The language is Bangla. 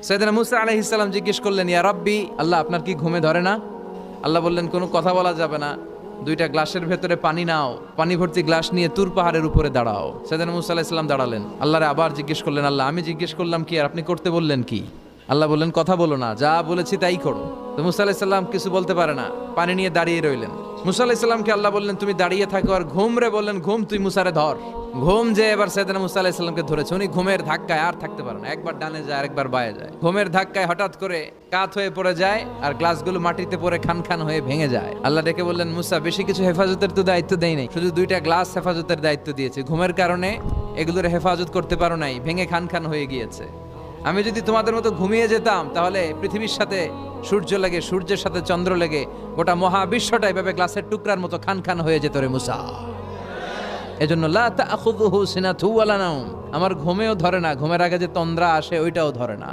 সাইয়েদনা মুসা আলাইহিস সালাম জিজ্ঞেস করলেন, ইয়া রাব্বি, আল্লাহ আপনার কি ঘুমে ধরে না? আল্লাহ বললেন, কোনো কথা বলা যাবে না, দুইটা গ্লাসের ভেতরে পানি নাও, পানি ভর্তি গ্লাস নিয়ে তুর পাহাড়ের উপরে দাঁড়াও। সাইয়েদনা মুসা আলাইহিস সালাম দাঁড়ালেন। আল্লাহরে আবার জিজ্ঞেস করলেন, আল্লাহ আমি জিজ্ঞেস করলাম কি আর আপনি করতে বললেন কি? আল্লাহ বললেন, কথা বলো না, যা বলেছি তাই করো। তো মুসা আলাইহিস সালাম কিছু বলতে পারে না, পানি নিয়ে দাঁড়িয়ে রইলেন। মুসা আলাইহিস সালামকে আল্লাহ বললেন, তুমি দাঁড়িয়ে থাকো আর ঘুম রে, বললেন ঘুম তুই মুসারে ধর। ঘুম যে এবার সাইয়েদনা মুসা আলাইহিস সালামকে ধরেছে। উনি ঘুমের ধাক্কায় আর থাকতে পারে না, একবার ডানে যায় আরেকবার বায়ে যায়। ঘুমের ধাক্কায় হঠাৎ করে কাত হয়ে পড়ে যায় আর গ্লাসগুলো মাটিতে পড়ে খান খান হয়ে ভেঙে যায়। আল্লাহ ডেকে বললেন, মুসা বেশি কিছু হেফাজতের তো দায়িত্ব দেই নাই, শুধু দুইটা গ্লাস হেফাজতের দায়িত্ব দিয়েছে। ঘুমের কারণে এগুলোর হেফাজত করতে পারো নাই, ভেঙে খান খান হয়ে গিয়েছে। আমি যদি তোমাদের মতো ঘুমিয়ে যেতাম তাহলে পৃথিবীর সাথে সূর্য লেগে, সূর্যের সাথে চন্দ্র লেগে গোটা মহাবিশ্বটা এভাবে গ্লাসের টুকরার মতো খান খান হয়ে যেত রে মুসা। এজন্য লা তাখুযুহু সিনাতু ওয়ালা নাওম, আমার ঘুমেও ধরে না, ঘুমের আগে যে তন্দ্রা আসে ওইটাও ধরে না।